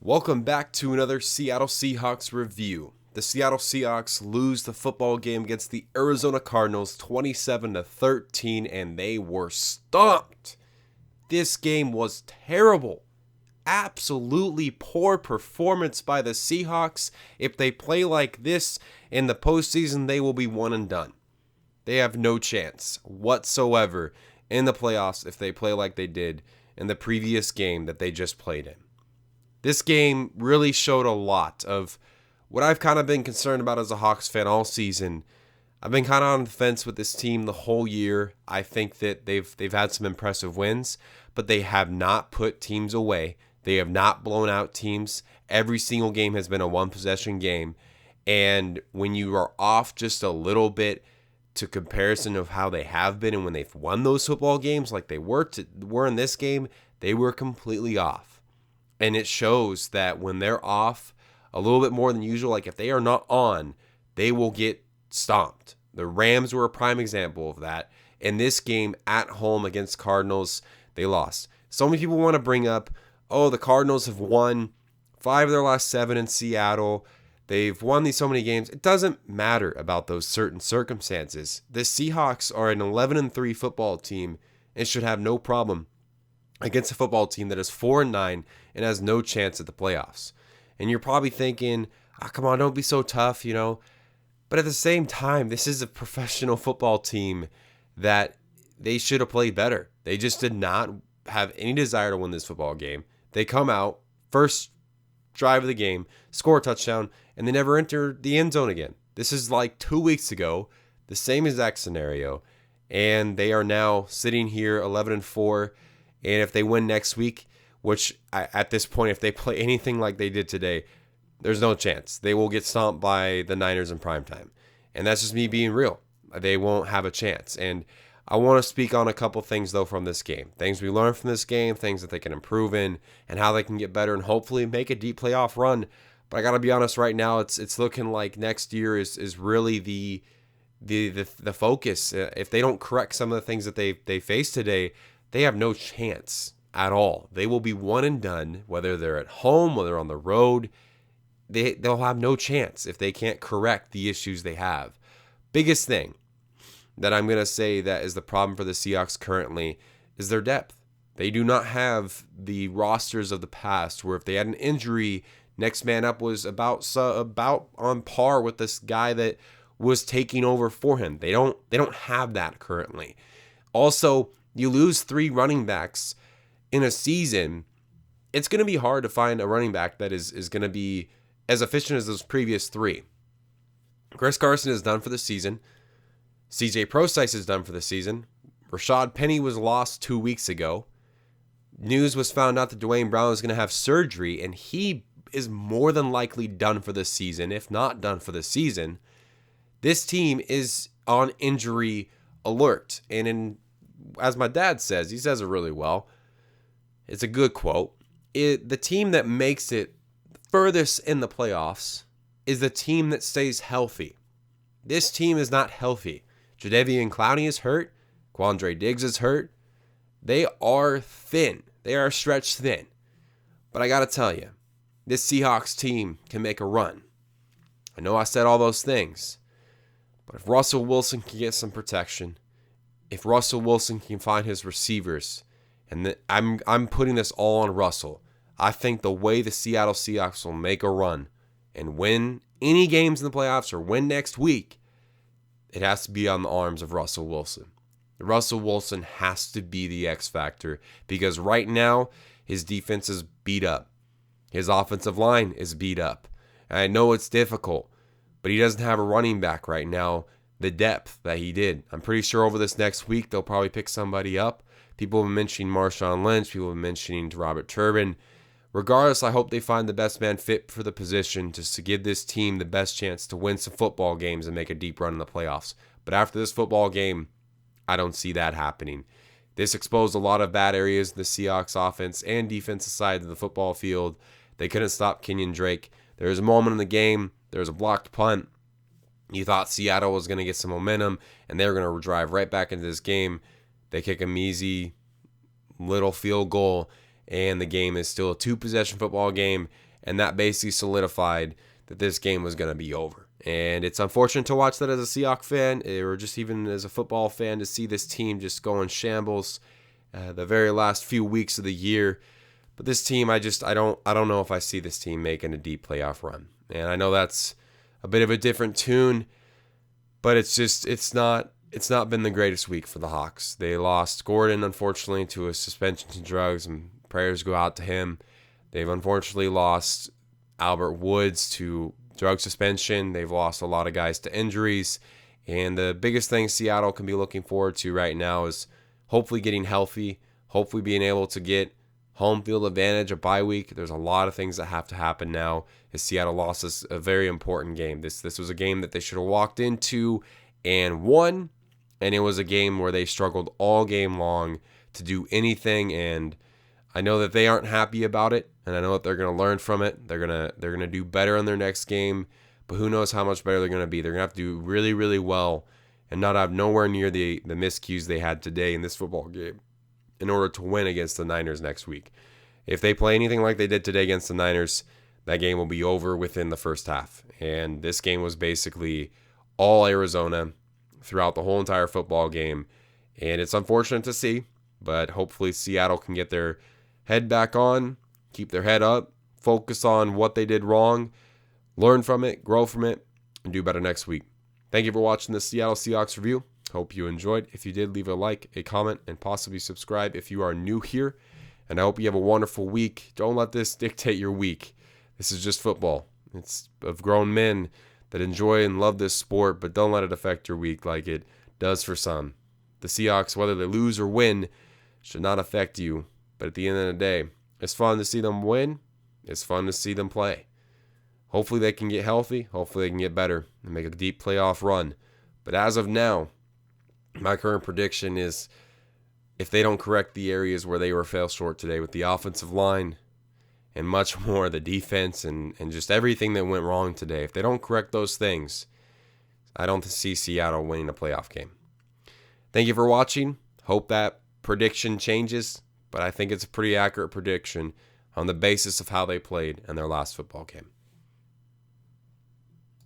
Welcome back to another Seattle Seahawks review. The Seattle Seahawks lose the football game against the Arizona Cardinals 27-13, and they were stomped. This game was terrible. Absolutely poor performance by the Seahawks. If they play like this in the postseason, they will be one and done. They have no chance whatsoever in the playoffs if they play like they did in the previous game that they just played in. This game really showed a lot of what I've kind of been concerned about as a Hawks fan all season. I've been kind of on the fence with this team the whole year. I think that they've had some impressive wins, but they have not put teams away. They have not blown out teams. Every single game has been a one-possession game. And when you are off just a little bit to comparison of how they have been and when they've won those football games like they were in this game, they were completely off. And it shows that when they're off a little bit more than usual, like if they are not on, they will get stomped. The Rams were a prime example of that. In this game at home against Cardinals, they lost. So many people want to bring up, the Cardinals have won 5 of their last 7 in Seattle. They've won these so many games. It doesn't matter about those certain circumstances. The Seahawks are an 11-3 football team and should have no problem against a football team that is 4-9 and has no chance at the playoffs. And you're probably thinking, come on, don't be so tough, But at the same time, this is a professional football team that they should have played better. They just did not have any desire to win this football game. They come out, first drive of the game, score a touchdown, and they never enter the end zone again. This is like 2 weeks ago, the same exact scenario. And they are now sitting here 11-4. And if they win next week, which at this point, if they play anything like they did today, there's no chance. They will get stomped by the Niners in primetime. And that's just me being real. They won't have a chance. And I want to speak on a couple things, though, from this game. Things we learned from this game, things that they can improve in, and how they can get better and hopefully make a deep playoff run. But I got to be honest right now, it's looking like next year is really the focus. If they don't correct some of the things that they faced today, they have no chance at all. They will be one and done, whether they're at home, whether they're on the road. They'll have no chance if they can't correct the issues they have. Biggest thing that I'm going to say that is the problem for the Seahawks currently is their depth. They do not have the rosters of the past where if they had an injury, next man up was about on par with this guy that was taking over for him. They don't have that currently. Also, you lose 3 running backs in a season, it's going to be hard to find a running back that is going to be as efficient as those previous 3. Chris Carson is done for the season. CJ Prosise is done for the season. Rashad Penny was lost 2 weeks ago. News was found out that Dwayne Brown is going to have surgery, and he is more than likely done for the season, if not done for the season. This team is on injury alert, and as my dad says, he says it really well. It's a good quote. The team that makes it furthest in the playoffs is the team that stays healthy. This team is not healthy. Jadeveon Clowney is hurt. Quandre Diggs is hurt. They are thin. They are stretched thin. But I got to tell you, this Seahawks team can make a run. I know I said all those things, but if Russell Wilson can get some protection, if Russell Wilson can find his receivers, and I'm putting this all on Russell, I think the way the Seattle Seahawks will make a run and win any games in the playoffs or win next week, it has to be on the arms of Russell Wilson. Russell Wilson has to be the X factor because right now his defense is beat up. His offensive line is beat up. And I know it's difficult, but he doesn't have a running back right now the depth that he did. I'm pretty sure over this next week they'll probably pick somebody up. People have been mentioning Marshawn Lynch. People have been mentioning Robert Turbin. Regardless, I hope they find the best man fit for the position to give this team the best chance to win some football games and make a deep run in the playoffs. But after this football game, I don't see that happening. This exposed a lot of bad areas in the Seahawks offense and defensive side of the football field. They couldn't stop Kenyon Drake. There was a moment in the game, there was a blocked punt. You thought Seattle was going to get some momentum, and they were going to drive right back into this game. They kick a measly little field goal, and the game is still a 2-possession football game, and that basically solidified that this game was going to be over. And it's unfortunate to watch that as a Seahawks fan, or just even as a football fan, to see this team just go in shambles the very last few weeks of the year. But this team, I don't know if I see this team making a deep playoff run. And I know that's a bit of a different tune, but it's not been the greatest week for the Hawks. They lost Gordon, unfortunately, to a suspension to drugs, and prayers go out to him. They've unfortunately lost Albert Woods to drug suspension. They've lost a lot of guys to injuries. And the biggest thing Seattle can be looking forward to right now is hopefully getting healthy, hopefully being able to get home field advantage, a bye week. There's a lot of things that have to happen now as Seattle lost us a very important game. This was a game that they should have walked into and won, and it was a game where they struggled all game long to do anything, and I know that they aren't happy about it, and I know that they're going to learn from it. They're going to do better in their next game, but who knows how much better they're going to be. They're going to have to do really, really well and not have nowhere near the miscues they had today in this football game in order to win against the Niners next week. If they play anything like they did today against the Niners, that game will be over within the first half. And this game was basically all Arizona throughout the whole entire football game. And it's unfortunate to see, but hopefully Seattle can get their head back on, keep their head up, focus on what they did wrong, learn from it, grow from it, and do better next week. Thank you for watching the Seattle Seahawks review. Hope you enjoyed. If you did, leave a like, a comment, and possibly subscribe if you are new here. And I hope you have a wonderful week. Don't let this dictate your week. This is just football. It's of grown men that enjoy and love this sport, but don't let it affect your week like it does for some. The Seahawks, whether they lose or win, should not affect you. But at the end of the day, it's fun to see them win. It's fun to see them play. Hopefully they can get healthy. Hopefully they can get better and make a deep playoff run. But as of now, my current prediction is if they don't correct the areas where they were fell short today with the offensive line and much more the defense and just everything that went wrong today, if they don't correct those things, I don't see Seattle winning a playoff game. Thank you for watching. Hope that prediction changes, but I think it's a pretty accurate prediction on the basis of how they played in their last football game.